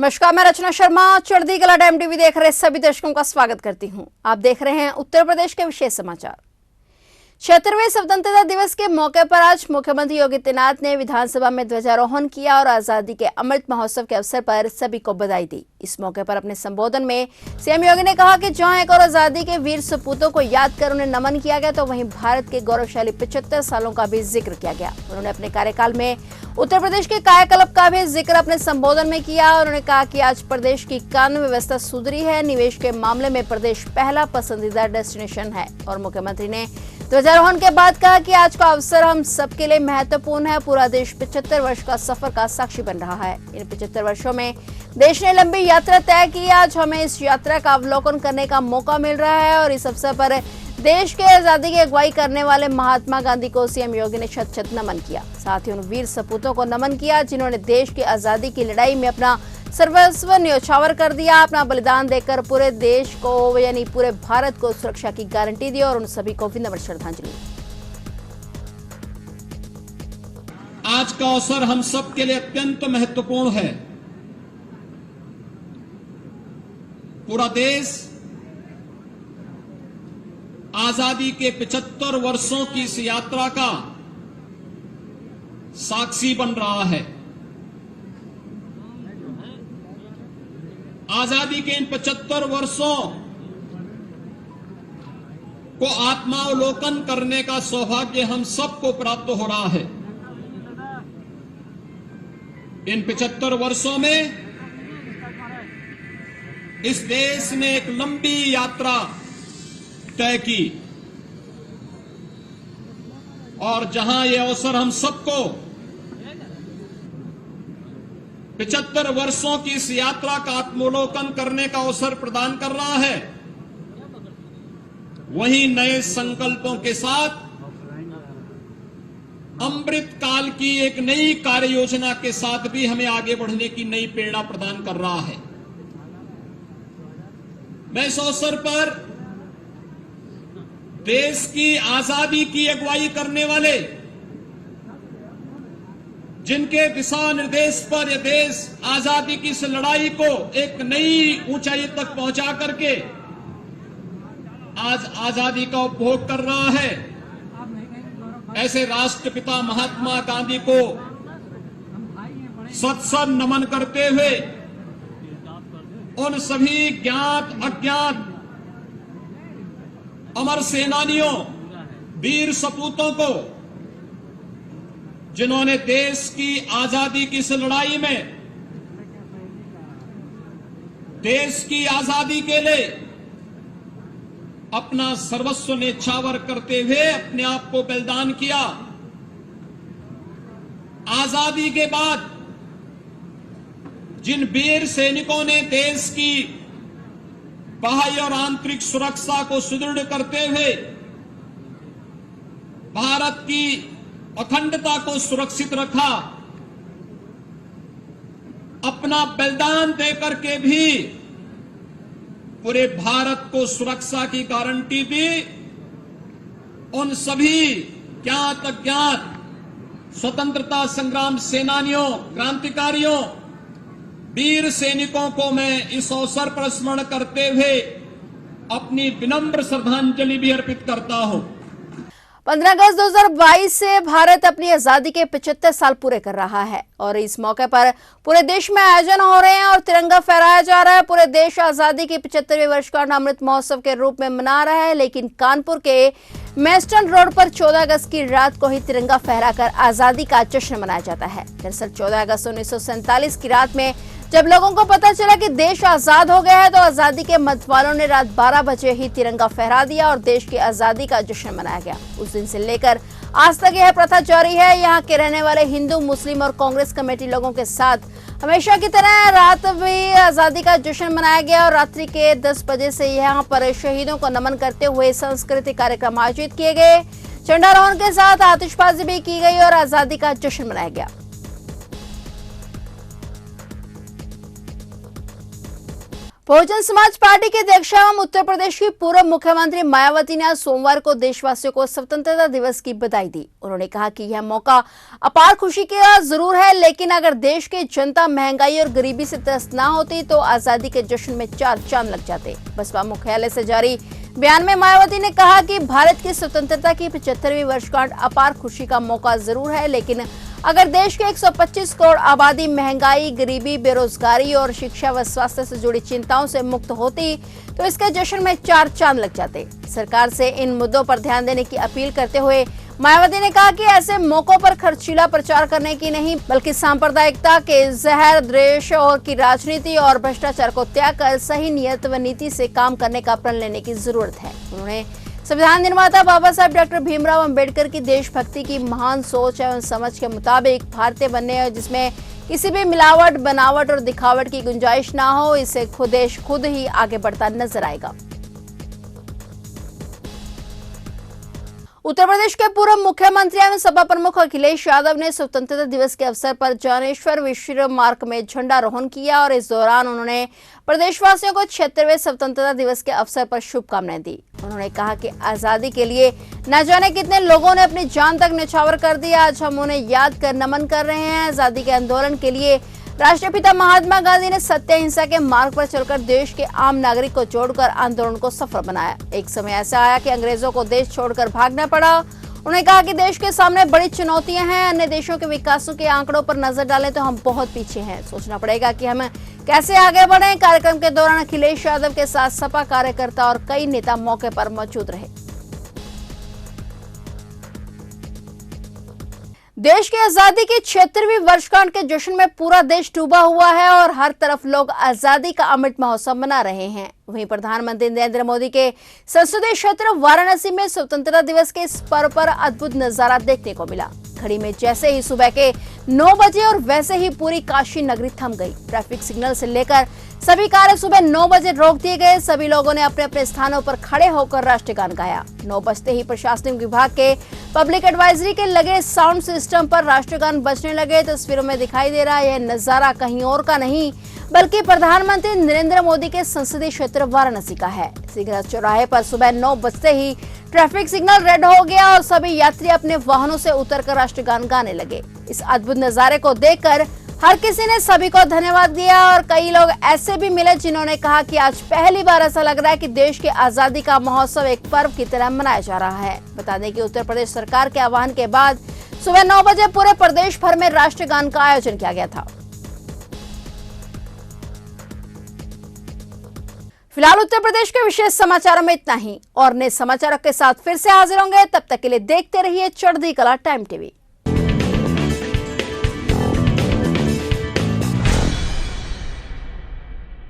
नमस्कार, मैं रचना शर्मा चढ़ती कला टाइम टीवी देख रहे सभी दर्शकों का स्वागत करती हूं। आप देख रहे हैं उत्तर प्रदेश के विशेष समाचार। 76वें स्वतंत्रता दिवस के मौके पर आज मुख्यमंत्री योगी आदित्यनाथ ने विधानसभा में ध्वजारोहण किया और आजादी के अमृत महोत्सव के अवसर पर सभी को बधाई दी। इस मौके पर अपने संबोधन में सीएम योगी ने कहा कि जहां एक और आजादी के वीर सपूतों को याद कर उन्हें नमन किया गया, तो वहीं भारत के गौरवशाली 75 सालों का भी जिक्र किया गया। उन्होंने अपने कार्यकाल में उत्तर प्रदेश के कायाकल्प का भी जिक्र अपने संबोधन में किया। उन्होंने कहा कि आज प्रदेश की कानून व्यवस्था सुधरी है, निवेश के मामले में प्रदेश पहला पसंदीदा डेस्टिनेशन है। और मुख्यमंत्री ने ध्वजारोहण के बाद कहा कि आज का अवसर हम सबके लिए महत्वपूर्ण है। पूरा देश 75 वर्ष का सफर का साक्षी बन रहा है। इन 75 वर्षों में देश ने लंबी यात्रा तय की। आज हमें इस यात्रा का अवलोकन करने का मौका मिल रहा है और इस अवसर पर देश के आजादी की अगुवाई करने वाले महात्मा गांधी को सीएम योगी ने शत शत नमन किया। साथ ही उन वीर सपूतों को नमन किया जिन्होंने देश की आजादी की लड़ाई में अपना सर्वस्व न्यौछावर कर दिया, अपना बलिदान देकर पूरे देश को यानी पूरे भारत को सुरक्षा की गारंटी दी। और उन सभी को विनम्र श्रद्धांजलि। आज का अवसर हम सब के लिए अत्यंत महत्वपूर्ण है। पूरा देश आजादी के 75 वर्षों की इस यात्रा का साक्षी बन रहा है। आजादी के इन 75 वर्षों को आत्मावलोकन करने का सौभाग्य हम सबको प्राप्त हो रहा है। इन 75 वर्षों में इस देश ने एक लंबी यात्रा तय की और जहां यह अवसर हम सबको 75 वर्षों की इस यात्रा का आत्मावलोकन करने का अवसर प्रदान कर रहा है, वहीं नए संकल्पों के साथ अमृत काल की एक नई कार्य योजना के साथ भी हमें आगे बढ़ने की नई प्रेरणा प्रदान कर रहा है। मैं इस अवसर पर देश की आजादी की अगुवाई करने वाले, जिनके दिशा निर्देश पर यह देश आजादी की इस लड़ाई को एक नई ऊंचाई तक पहुंचा करके आज आजादी का उपभोग कर रहा है, ऐसे राष्ट्रपिता महात्मा गांधी को सत सत नमन करते हुए उन सभी ज्ञात अज्ञात अमर सेनानियों, वीर सपूतों को, जिन्होंने देश की आजादी की इस लड़ाई में देश की आजादी के लिए अपना सर्वस्व न्यौछावर करते हुए अपने आप को बलिदान किया। आजादी के बाद जिन वीर सैनिकों ने देश की बाह्य और आंतरिक सुरक्षा को सुदृढ़ करते हुए भारत की अखंडता को सुरक्षित रखा, अपना बलिदान देकर के भी पूरे भारत को सुरक्षा की गारंटी दी, उन सभी ज्ञात अज्ञात स्वतंत्रता संग्राम सेनानियों, क्रांतिकारियों, वीर सैनिकों को मैं इस अवसर पर स्मरण करते हुए अपनी विनम्र श्रद्धांजलि भी अर्पित करता हूं। 15 अगस्त 2022 से भारत अपनी आजादी के 75 साल पूरे कर रहा है और इस मौके पर पूरे देश में आयोजन हो रहे हैं और तिरंगा फहराया जा रहा है। पूरे देश आजादी की 75वें वर्षगांठ अमृत महोत्सव के रूप में मना रहा है, लेकिन कानपुर के मेस्टन रोड पर 14 अगस्त की रात को ही तिरंगा फहराकर आजादी का जश्न मनाया जाता है। दरअसल 14 अगस्त 1947 की रात में जब लोगों को पता चला कि देश आजाद हो गया है, तो आजादी के मतवालों ने रात 12 बजे ही तिरंगा फहरा दिया और देश की आजादी का जश्न मनाया गया। उस दिन से लेकर आज तक यह प्रथा जारी है। यहाँ के रहने वाले हिंदू, मुस्लिम और कांग्रेस कमेटी लोगों के साथ हमेशा की तरह रात भी आजादी का जश्न मनाया गया और रात्रि के 10 बजे से यहाँ पर शहीदों को नमन करते हुए सांस्कृतिक कार्यक्रम आयोजित किए गए। झंडारोहण के साथ आतिशबाजी भी की गई और आजादी का जश्न मनाया गया। बहुजन समाज पार्टी के अध्यक्ष एवं उत्तर प्रदेश की पूर्व मुख्यमंत्री मायावती ने आज सोमवार को देशवासियों को स्वतंत्रता दिवस की बधाई दी। उन्होंने कहा कि यह मौका अपार खुशी का जरूर है, लेकिन अगर देश की जनता महंगाई और गरीबी से त्रस्त ना होती तो आजादी के जश्न में 4 चांद लग जाते। बसपा मुख्यालय से जारी बयान में मायावती ने कहा कि भारत की स्वतंत्रता की 75वीं वर्षगांठ अपार खुशी का मौका जरूर है, लेकिन अगर देश के 125 करोड़ आबादी महंगाई, गरीबी, बेरोजगारी और शिक्षा व स्वास्थ्य से जुड़ी चिंताओं से मुक्त होती तो इसके जश्न में 4 चांद लग जाते। सरकार से इन मुद्दों पर ध्यान देने की अपील करते हुए मायावती ने कहा कि ऐसे मौकों पर खर्चीला प्रचार करने की नहीं, बल्कि सांप्रदायिकता के जहर, द्वेष और की राजनीति और भ्रष्टाचार को त्याग कर सही नियत व नीति से काम करने का प्रण लेने की जरूरत है। उन्होंने संविधान निर्माता बाबा साहब डॉक्टर भीमराव अंबेडकर की देशभक्ति की महान सोच एवं समझ के मुताबिक भारतीय बनने, जिसमें किसी भी मिलावट, बनावट और दिखावट की गुंजाइश ना हो, इससे देश खुद ही आगे बढ़ता नजर आएगा। उत्तर प्रदेश के पूर्व मुख्यमंत्री एवं सपा प्रमुख अखिलेश यादव ने स्वतंत्रता दिवस के अवसर पर ज्ञानेश्वर विश्व मार्ग में झंडारोहण किया और इस दौरान उन्होंने प्रदेशवासियों को 76वें स्वतंत्रता दिवस के अवसर पर शुभकामनाएं दी। उन्होंने कहा कि आजादी के लिए न जाने कितने लोगों ने अपनी जान तक न्यौछावर कर दी। आज हम उन्हें याद कर नमन कर रहे हैं। आजादी के आंदोलन के लिए राष्ट्रपिता महात्मा गांधी ने सत्य अहिंसा के मार्ग पर चलकर देश के आम नागरिक को जोड़कर आंदोलन को सफल बनाया। एक समय ऐसा आया कि अंग्रेजों को देश छोड़कर भागना पड़ा। उन्होंने कहा कि देश के सामने बड़ी चुनौतियां हैं। अन्य देशों के विकासों के आंकड़ों पर नजर डालें तो हम बहुत पीछे हैं। सोचना पड़ेगा कि हम कैसे आगे बढ़ें। कार्यक्रम के दौरान अखिलेश यादव के साथ सपा कार्यकर्ता और कई नेता मौके पर मौजूद रहे। देश की आजादी की 76वीं वर्षगांठ के जश्न में पूरा देश डूबा हुआ है और हर तरफ लोग आजादी का अमृत महोत्सव मना रहे हैं। वहीं प्रधानमंत्री नरेंद्र मोदी के संसदीय क्षेत्र वाराणसी में स्वतंत्रता दिवस के इस पर्व पर अद्भुत नजारा देखने को मिला। घड़ी में जैसे ही सुबह के 9 बजे और वैसे ही पूरी काशी नगरी थम गई। ट्रैफिक सिग्नल से लेकर सभी कार्य सुबह 9 बजे रोक दिए गए। सभी लोगों ने अपने अपने स्थानों पर खड़े होकर राष्ट्रगान गाया। 9 बजते ही प्रशासनिक विभाग के पब्लिक एडवाइजरी के लगे साउंड सिस्टम पर राष्ट्रगान बजने लगे। तस्वीरों में दिखाई दे रहा यह नजारा कहीं और का नहीं, बल्कि प्रधानमंत्री नरेंद्र मोदी के संसदीय क्षेत्र वाराणसी का है। सिंगरा चौराहे पर सुबह 9 बजते ही ट्रैफिक सिग्नल रेड हो गया और सभी यात्री अपने वाहनों से उतरकर राष्ट्रगान गाने लगे। इस अद्भुत नजारे को देखकर हर किसी ने सभी को धन्यवाद दिया और कई लोग ऐसे भी मिले जिन्होंने कहा कि आज पहली बार ऐसा लग रहा है कि देश की आजादी का महोत्सव एक पर्व की तरह मनाया जा रहा है। बता दें कि उत्तर प्रदेश सरकार के आह्वान के बाद सुबह 9 बजे पूरे प्रदेश भर में राष्ट्रगान का आयोजन किया गया था। फिलहाल उत्तर प्रदेश के विशेष समाचारों में इतना ही और नए समाचारों के साथ फिर से हाजिर होंगे। तब तक के लिए देखते रहिए चढ़ती कला टाइम टीवी।